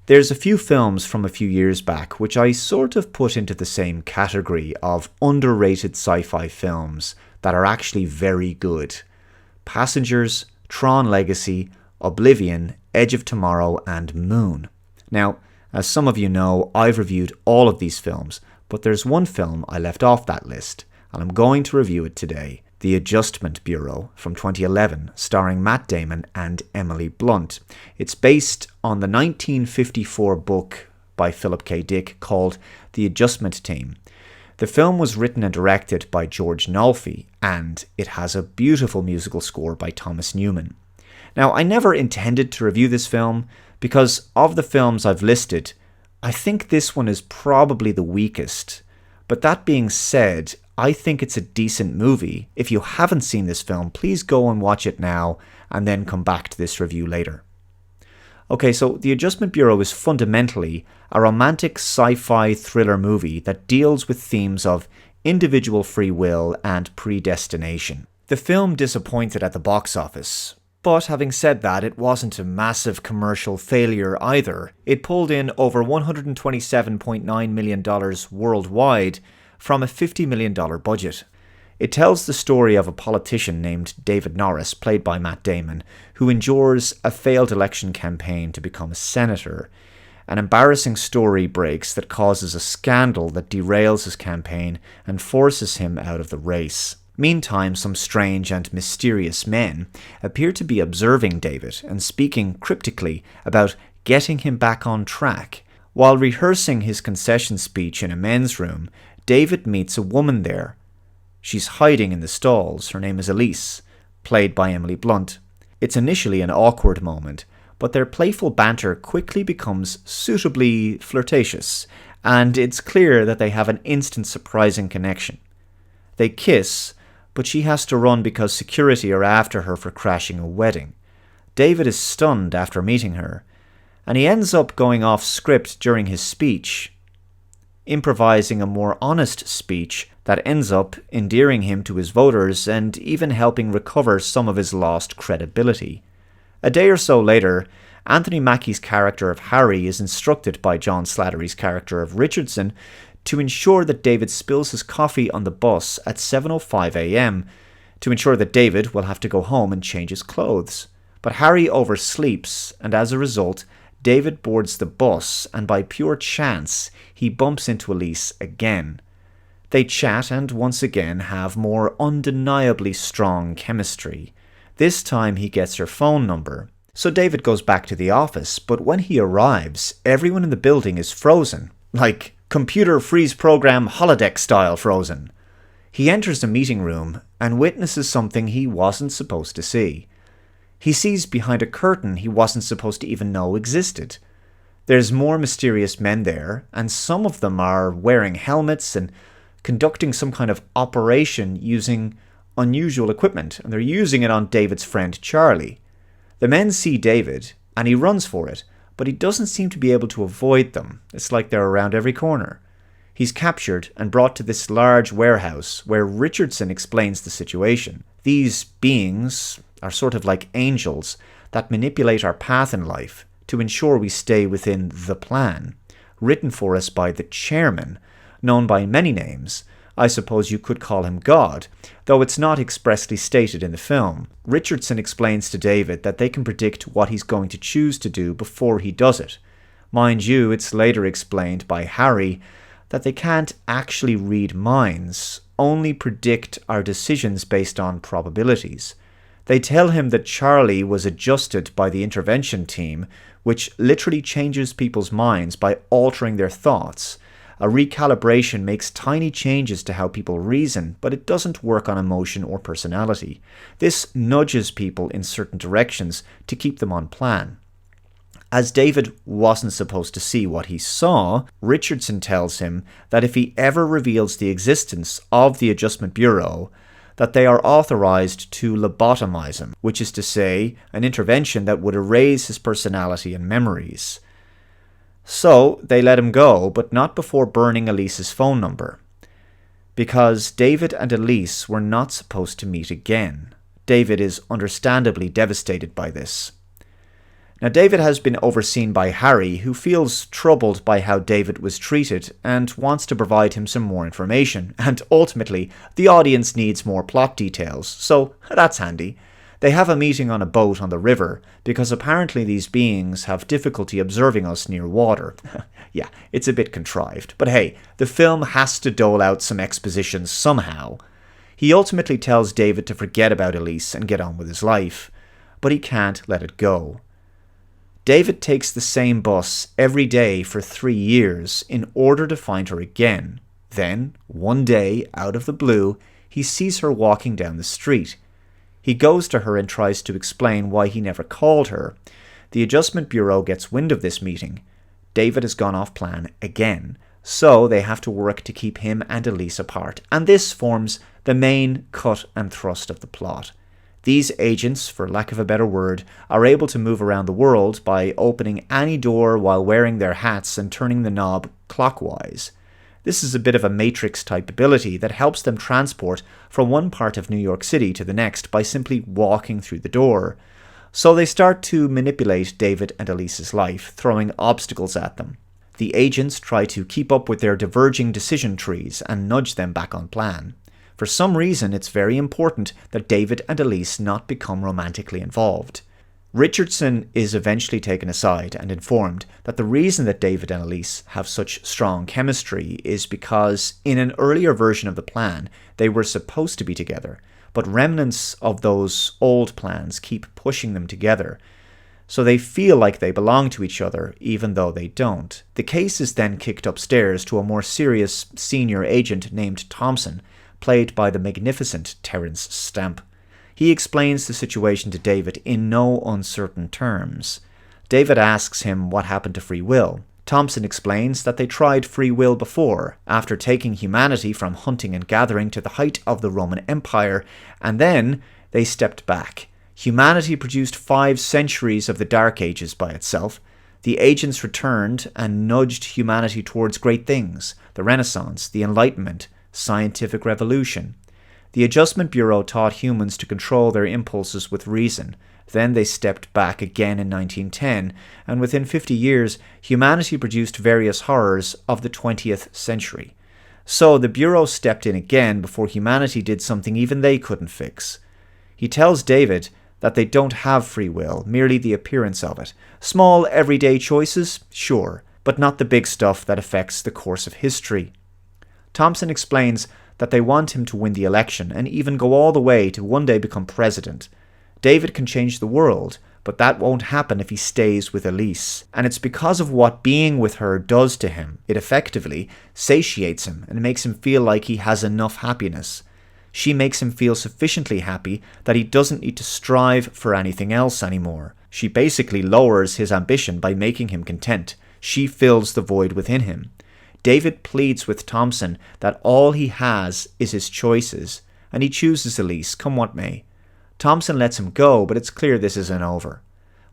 There's a few films from a few years back which I sort of put into the same category of underrated sci-fi films that are actually very good. Passengers, Tron Legacy, Oblivion, Edge of Tomorrow, and Moon. Now, as some of you know, I've reviewed all of these films, but there's one film I left off that list, and I'm going to review it today. The Adjustment Bureau from 2011, starring Matt Damon and Emily Blunt. It's based on the 1954 book by Philip K. Dick called The Adjustment Team. The film was written and directed by George Nolfi, and it has a beautiful musical score by Thomas Newman. Now, I never intended to review this film because of the films I've listed, I think this one is probably the weakest. But that being said, I think it's a decent movie. If you haven't seen this film, please go and watch it now and then come back to this review later. Okay, so The Adjustment Bureau is fundamentally a romantic sci-fi thriller movie that deals with themes of individual free will and predestination. The film disappointed at the box office, but having said that, it wasn't a massive commercial failure either. It pulled in over $127.9 million worldwide from a $50 million budget. It tells the story of a politician named David Norris, played by Matt Damon, who endures a failed election campaign to become a senator. An embarrassing story breaks that causes a scandal that derails his campaign and forces him out of the race. Meantime, some strange and mysterious men appear to be observing David and speaking cryptically about getting him back on track. While rehearsing his concession speech in a men's room, David meets a woman there. She's hiding in the stalls. Her name is Elise, played by Emily Blunt. It's initially an awkward moment, but their playful banter quickly becomes suitably flirtatious, and it's clear that they have an instant surprising connection. They kiss, but she has to run because security are after her for crashing a wedding. David is stunned after meeting her, and he ends up going off script during his speech, improvising a more honest speech that ends up endearing him to his voters and even helping recover some of his lost credibility. A day or so later, Anthony Mackie's character of Harry is instructed by John Slattery's character of Richardson to ensure that David spills his coffee on the bus at 7:05 a.m. to ensure that David will have to go home and change his clothes. But Harry oversleeps, and as a result, David boards the bus, and by pure chance, he bumps into Elise again. They chat and once again have more undeniably strong chemistry. This time he gets her phone number. So David goes back to the office, but when he arrives, everyone in the building is frozen. Like computer freeze program holodeck style frozen. He enters the meeting room and witnesses something he wasn't supposed to see. He sees behind a curtain he wasn't supposed to even know existed. There's more mysterious men there, and some of them are wearing helmets and conducting some kind of operation using unusual equipment, and they're using it on David's friend Charlie. The men see David, and he runs for it, but he doesn't seem to be able to avoid them. It's like they're around every corner. He's captured and brought to this large warehouse where Richardson explains the situation. These beings are sort of like angels that manipulate our path in life to ensure we stay within the plan, written for us by the chairman, known by many names. I suppose you could call him God, though it's not expressly stated in the film. Richardson explains to David that they can predict what he's going to choose to do before he does it. Mind you, it's later explained by Harry that they can't actually read minds, only predict our decisions based on probabilities. They tell him that Charlie was adjusted by the intervention team, which literally changes people's minds by altering their thoughts. A recalibration makes tiny changes to how people reason, but it doesn't work on emotion or personality. This nudges people in certain directions to keep them on plan. As David wasn't supposed to see what he saw, Richardson tells him that if he ever reveals the existence of the Adjustment Bureau, that they are authorized to lobotomize him, which is to say, an intervention that would erase his personality and memories. So they let him go, but not before burning Elise's phone number, because David and Elise were not supposed to meet again. David is understandably devastated by this. Now, David has been overseen by Harry, who feels troubled by how David was treated and wants to provide him some more information, and ultimately, the audience needs more plot details, so that's handy. They have a meeting on a boat on the river, because apparently these beings have difficulty observing us near water. Yeah, it's a bit contrived, but hey, the film has to dole out some exposition somehow. He ultimately tells David to forget about Elise and get on with his life, but he can't let it go. David takes the same bus every day for 3 years in order to find her again. Then, one day, out of the blue, he sees her walking down the street. He goes to her and tries to explain why he never called her. The Adjustment Bureau gets wind of this meeting. David has gone off plan again, so they have to work to keep him and Elise apart, and this forms the main cut and thrust of the plot. These agents, for lack of a better word, are able to move around the world by opening any door while wearing their hats and turning the knob clockwise. This is a bit of a Matrix-type ability that helps them transport from one part of New York City to the next by simply walking through the door. So they start to manipulate David and Elise's life, throwing obstacles at them. The agents try to keep up with their diverging decision trees and nudge them back on plan. For some reason, it's very important that David and Elise not become romantically involved. Richardson is eventually taken aside and informed that the reason that David and Elise have such strong chemistry is because in an earlier version of the plan, they were supposed to be together, but remnants of those old plans keep pushing them together. So they feel like they belong to each other, even though they don't. The case is then kicked upstairs to a more serious senior agent named Thompson, played by the magnificent Terence Stamp. He explains the situation to David in no uncertain terms. David asks him what happened to free will. Thompson explains that they tried free will before, after taking humanity from hunting and gathering to the height of the Roman Empire, and then they stepped back. Humanity produced 5 centuries of the Dark Ages by itself. The agents returned and nudged humanity towards great things, the Renaissance, the Enlightenment, scientific revolution. The Adjustment Bureau taught humans to control their impulses with reason. Then they stepped back again in 1910, and within 50 years, humanity produced various horrors of the 20th century. So the Bureau stepped in again before humanity did something even they couldn't fix. He tells David that they don't have free will, merely the appearance of it. Small, everyday choices? Sure, but not the big stuff that affects the course of history. Thompson explains that they want him to win the election and even go all the way to one day become president. David can change the world, but that won't happen if he stays with Elise. And it's because of what being with her does to him. It effectively satiates him and makes him feel like he has enough happiness. She makes him feel sufficiently happy that he doesn't need to strive for anything else anymore. She basically lowers his ambition by making him content. She fills the void within him. David pleads with Thompson that all he has is his choices, and he chooses Elise, come what may. Thompson lets him go, but it's clear this isn't over.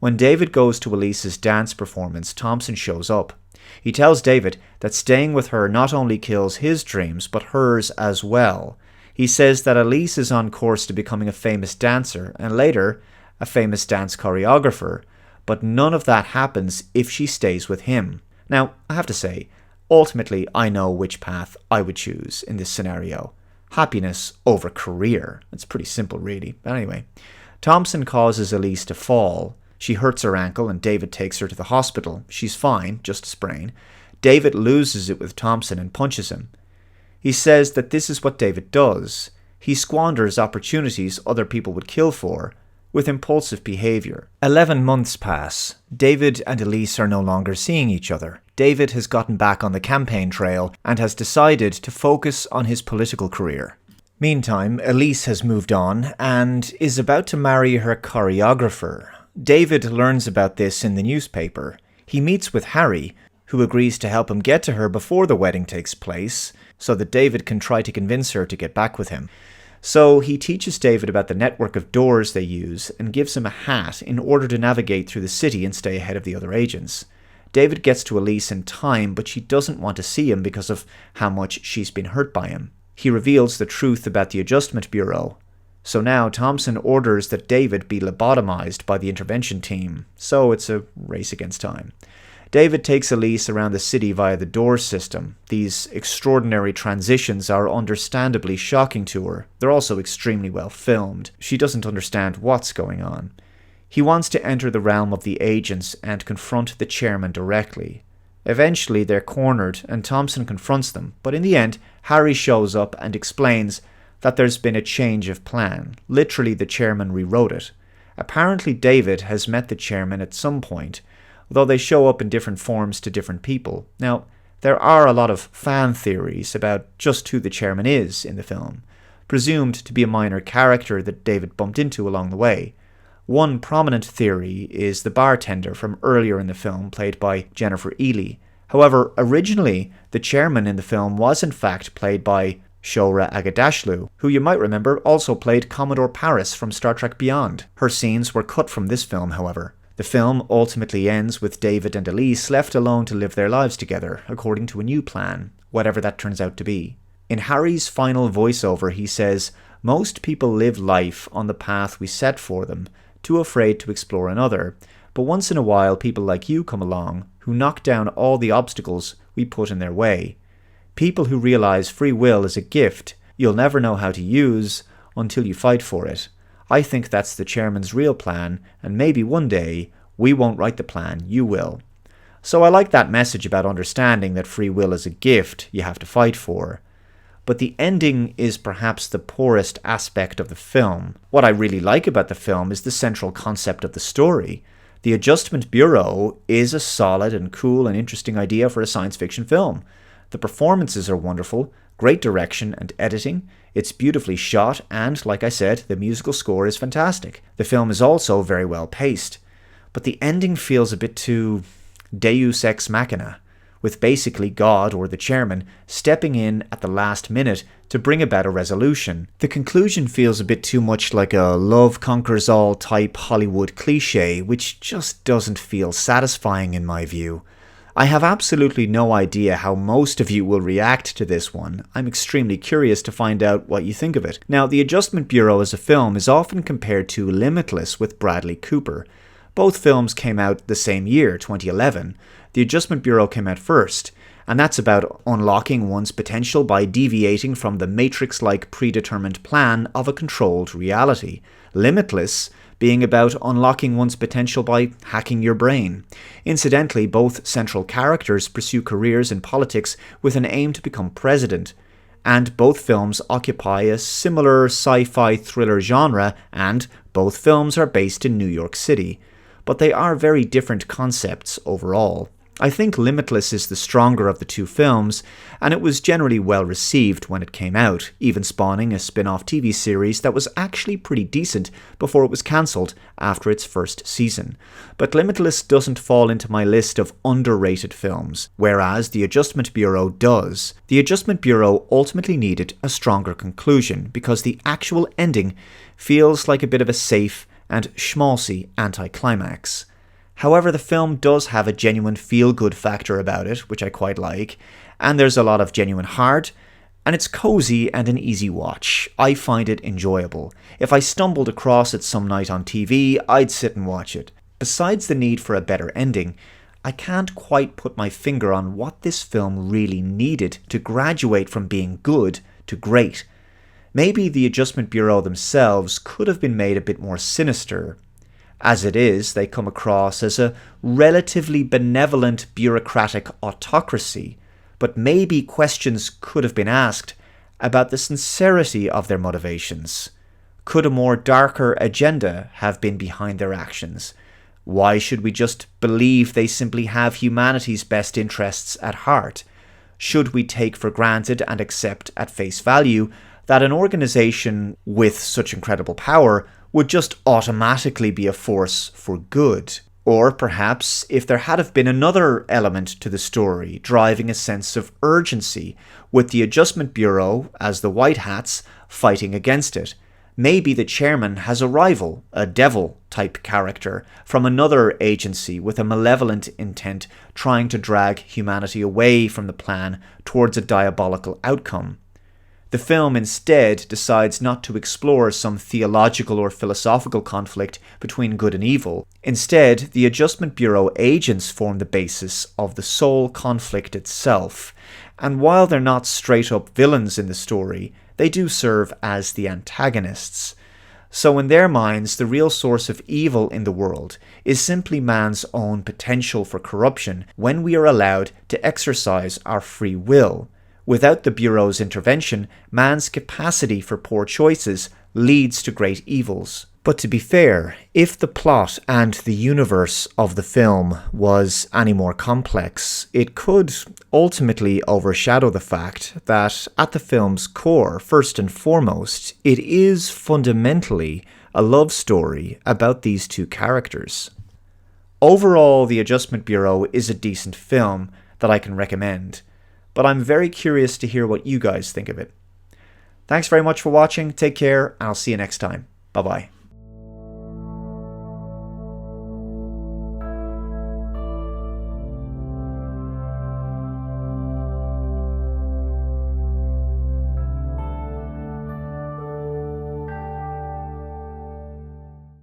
When David goes to Elise's dance performance, Thompson shows up. He tells David that staying with her not only kills his dreams, but hers as well. He says that Elise is on course to becoming a famous dancer, and later, a famous dance choreographer, but none of that happens if she stays with him. Now, I have to say, ultimately, I know which path I would choose in this scenario. Happiness over career. It's pretty simple, really. But anyway, Thompson causes Elise to fall. She hurts her ankle and David takes her to the hospital. She's fine, just a sprain. David loses it with Thompson and punches him. He says that this is what David does. He squanders opportunities other people would kill for with impulsive behaviour. 11 months pass. David and Elise are no longer seeing each other. David has gotten back on the campaign trail and has decided to focus on his political career. Meantime, Elise has moved on and is about to marry her choreographer. David learns about this in the newspaper. He meets with Harry, who agrees to help him get to her before the wedding takes place, so that David can try to convince her to get back with him. So he teaches David about the network of doors they use and gives him a hat in order to navigate through the city and stay ahead of the other agents. David gets to Elise in time, but she doesn't want to see him because of how much she's been hurt by him. He reveals the truth about the Adjustment Bureau, So now Thompson orders that David be lobotomized by the intervention team, so it's a race against time. David takes Elise around the city via the door system. These extraordinary transitions are understandably shocking to her. They're also extremely well filmed. She doesn't understand what's going on. He wants to enter the realm of the agents and confront the chairman directly. Eventually they're cornered and Thompson confronts them, but in the end Harry shows up and explains that there's been a change of plan. Literally, the chairman rewrote it. Apparently David has met the chairman at some point, though they show up in different forms to different people. Now, there are a lot of fan theories about just who the chairman is in the film, presumed to be a minor character that David bumped into along the way. One prominent theory is the bartender from earlier in the film, played by Jennifer Ely. However, originally, the chairman in the film was in fact played by Shohreh Aghdashloo, who you might remember also played Commodore Paris from Star Trek Beyond. Her scenes were cut from this film, however. The film ultimately ends with David and Elise left alone to live their lives together, according to a new plan, whatever that turns out to be. In Harry's final voiceover, he says, "Most people live life on the path we set for them, too afraid to explore another, but once in a while people like you come along, who knock down all the obstacles we put in their way. People who realize free will is a gift you'll never know how to use until you fight for it. I think that's the chairman's real plan, and maybe one day we won't write the plan, you will." So I like that message about understanding that free will is a gift you have to fight for. But the ending is perhaps the poorest aspect of the film. What I really like about the film is the central concept of the story. The Adjustment Bureau is a solid and cool and interesting idea for a science fiction film. The performances are wonderful, great direction and editing, it's beautifully shot, and, like I said, the musical score is fantastic. The film is also very well paced. But the ending feels a bit too deus ex machina, with basically God or the chairman stepping in at the last minute to bring about a resolution. The conclusion feels a bit too much like a love conquers all type Hollywood cliche, which just doesn't feel satisfying in my view. I have absolutely no idea how most of you will react to this one. I'm extremely curious to find out what you think of it. Now, The Adjustment Bureau as a film is often compared to Limitless with Bradley Cooper. Both films came out the same year, 2011. The Adjustment Bureau came out first, and that's about unlocking one's potential by deviating from the Matrix-like predetermined plan of a controlled reality. Limitless being about unlocking one's potential by hacking your brain. Incidentally, both central characters pursue careers in politics with an aim to become president, and both films occupy a similar sci-fi thriller genre, and both films are based in New York City. But they are very different concepts overall. I think Limitless is the stronger of the two films, and it was generally well received when it came out, even spawning a spin-off TV series that was actually pretty decent before it was cancelled after its first season. But Limitless doesn't fall into my list of underrated films, whereas The Adjustment Bureau does. The Adjustment Bureau ultimately needed a stronger conclusion, because the actual ending feels like a bit of a safe and schmaltzy anticlimax. However, the film does have a genuine feel-good factor about it, which I quite like, and there's a lot of genuine heart, and it's cozy and an easy watch. I find it enjoyable. If I stumbled across it some night on TV, I'd sit and watch it. Besides the need for a better ending, I can't quite put my finger on what this film really needed to graduate from being good to great. Maybe the Adjustment Bureau themselves could have been made a bit more sinister. As it is, they come across as a relatively benevolent bureaucratic autocracy, but maybe questions could have been asked about the sincerity of their motivations. Could a more darker agenda have been behind their actions? Why should we just believe they simply have humanity's best interests at heart? Should we take for granted and accept at face value that an organization with such incredible power would just automatically be a force for good? Or perhaps if there had have been another element to the story, driving a sense of urgency, with the Adjustment Bureau, as the White Hats, fighting against it. Maybe the chairman has a rival, a devil-type character, from another agency with a malevolent intent trying to drag humanity away from the plan towards a diabolical outcome. The The film instead decides not to explore some theological or philosophical conflict between good and evil. Instead, the Adjustment Bureau agents form the basis of the soul conflict itself, and while they're not straight-up villains in the story, they do serve as the antagonists. So in their minds, the real source of evil in the world is simply man's own potential for corruption when we are allowed to exercise our free will. Without the Bureau's intervention, man's capacity for poor choices leads to great evils. But to be fair, if the plot and the universe of the film was any more complex, it could ultimately overshadow the fact that at the film's core, first and foremost, it is fundamentally a love story about these two characters. Overall, The Adjustment Bureau is a decent film that I can recommend, but I'm very curious to hear what you guys think of it. Thanks very much for watching, take care, and I'll see you next time. Bye-bye.